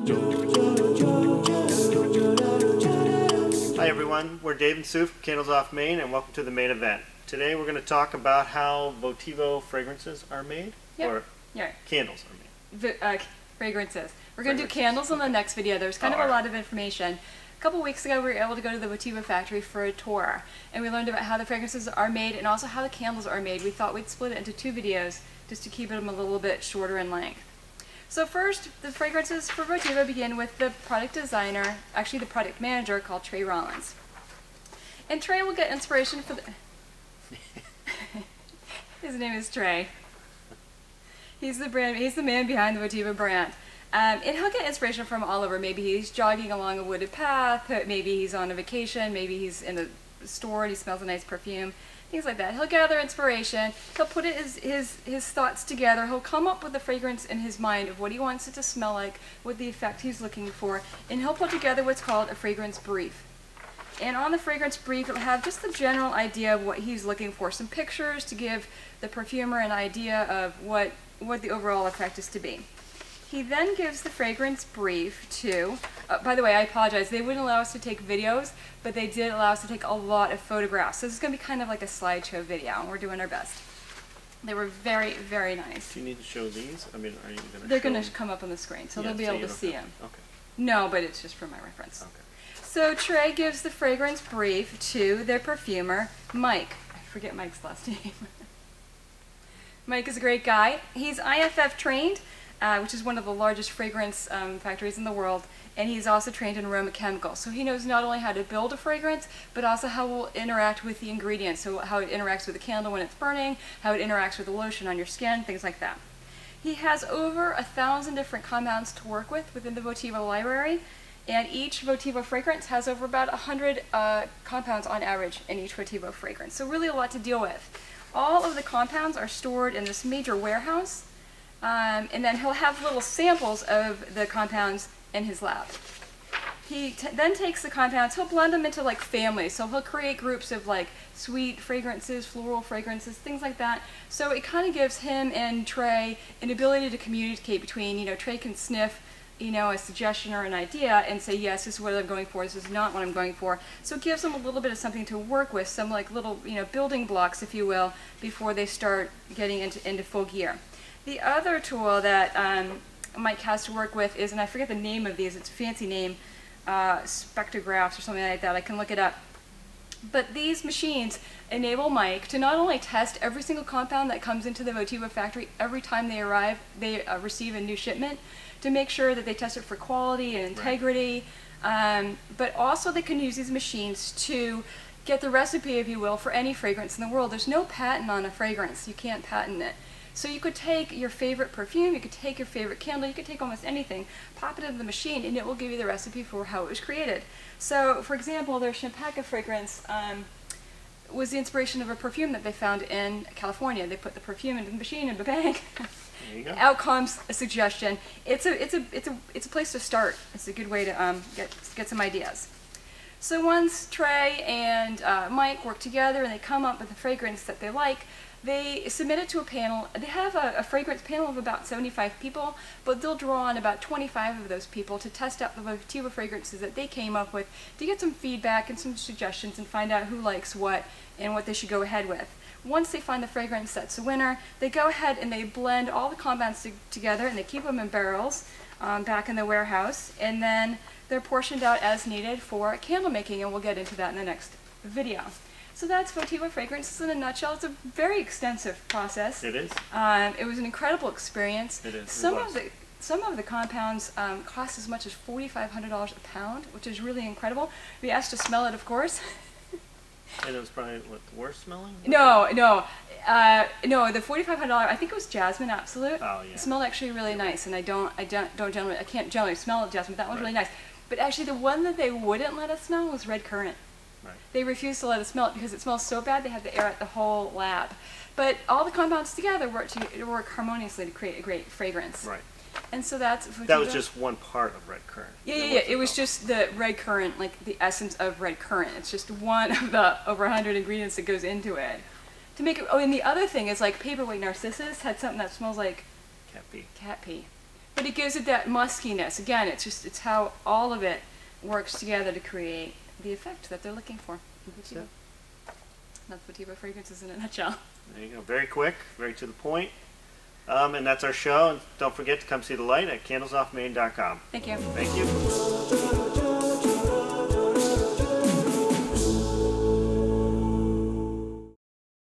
Hi everyone, we're Dave and Sue from Candles Off Main, and welcome to the main event. Today we're going to talk about how Votivo fragrances are made, or candles are made. Fragrances. We're going to do candles in the next video. There's kind of a lot of information. A couple weeks ago we were able to go to the Votivo factory for a tour, and we learned about how the fragrances are made and also how the candles are made. We thought we'd split it into two videos just to keep them a little bit shorter in length. So first, the fragrances for Votivo begin with the product designer, actually the product manager, called Trey Rollins. And Trey will get inspiration for the... His name is Trey. He's the man behind the Votivo brand. And he'll get inspiration from all over. Maybe he's jogging along a wooded path, maybe he's on a vacation, maybe he's in a store and he smells a nice perfume, things like that. He'll gather inspiration, he'll put his thoughts together, he'll come up with a fragrance in his mind of what he wants it to smell like, what the effect he's looking for, and he'll put together what's called a fragrance brief. And on the fragrance brief, it'll have just the general idea of what he's looking for, some pictures to give the perfumer an idea of what the overall effect is to be. He then gives the fragrance brief to, by the way, I apologize, they wouldn't allow us to take videos, but they did allow us to take a lot of photographs. So this is going to be kind of like a slideshow video, and we're doing our best. They were very, very nice. Do you need to show these? I mean, are you going to They're going to come up on the screen, so they'll be able to see them. Okay. No, but it's just for my reference. Okay. So Trey gives the fragrance brief to their perfumer, Mike. I forget Mike's last name. Mike is a great guy. He's IFF trained, which is one of the largest fragrance factories in the world, and he's also trained in Aromo Chemicals. So he knows not only how to build a fragrance, but also how it will interact with the ingredients, so how it interacts with the candle when it's burning, how it interacts with the lotion on your skin, things like that. He has over 1,000 different compounds to work with within the Votivo library, and each Votivo fragrance has over about 100 compounds on average in each Votivo fragrance, so really a lot to deal with. All of the compounds are stored in this major warehouse, and then he'll have little samples of the compounds in his lab. He then takes the compounds, he'll blend them into like families, so he'll create groups of like sweet fragrances, floral fragrances, things like that. So it kind of gives him and Trey an ability to communicate between, Trey can sniff, a suggestion or an idea and say, yes, this is what I'm going for, this is not what I'm going for. So it gives them a little bit of something to work with, some like little, building blocks, if you will, before they start getting into full gear. The other tool that Mike has to work with is, and I forget the name of these, it's a fancy name, spectrographs or something like that, I can look it up. But these machines enable Mike to not only test every single compound that comes into the Votivo factory every time they arrive, they receive a new shipment, to make sure that they test it for quality and integrity, but also they can use these machines to get the recipe, if you will, for any fragrance in the world. There's no patent on a fragrance, you can't patent it. So you could take your favorite perfume, you could take your favorite candle, you could take almost anything, pop it into the machine, and it will give you the recipe for how it was created. So, for example, their Champaca fragrance was the inspiration of a perfume that they found in California. They put the perfume into the machine and bang, there you go. Out comes a suggestion. It's a place to start. It's a good way to get some ideas. So once Trey and Mike work together and they come up with a fragrance that they like, they submit it to a panel. They have a fragrance panel of about 75 people, but they'll draw on about 25 of those people to test out the Votivo fragrances that they came up with, to get some feedback and some suggestions and find out who likes what and what they should go ahead with. Once they find the fragrance that's a winner, they go ahead and they blend all the compounds together and they keep them in barrels back in the warehouse, and then they're portioned out as needed for candle making, and we'll get into that in the next video. So that's Votivo fragrances in a nutshell. It's a very extensive process. It is. It was an incredible experience. It is. Some of the compounds cost as much as $4,500 a pound, which is really incredible. We asked to smell it, of course. And it was probably what, the worst smelling? No, the $4,500. I think it was Jasmine Absolute. Oh yeah. It smelled actually really nice, and I can't generally smell jasmine. That one's really nice. But actually, the one that they wouldn't let us smell was red currant. Right. They refused to let us smell it because it smells so bad they had to air out the whole lab. But all the compounds together work harmoniously to create a great fragrance. Right. And so that's Votivo. That was just one part of red currant. Yeah. It was just the red currant, like the essence of red currant. It's just one of the over 100 ingredients that goes into it to make it. Oh, and the other thing is like Paperweight Narcissus had something that smells like cat pee. Cat pee. but it gives it that muskiness. Again, it's how all of it works together to create the effect that they're looking for. Votivo. That's Votivo fragrances in a nutshell. There you go. Very quick, very to the point. And that's our show. And don't forget to come see the light at candlesoffmaine.com. Thank you. Thank you.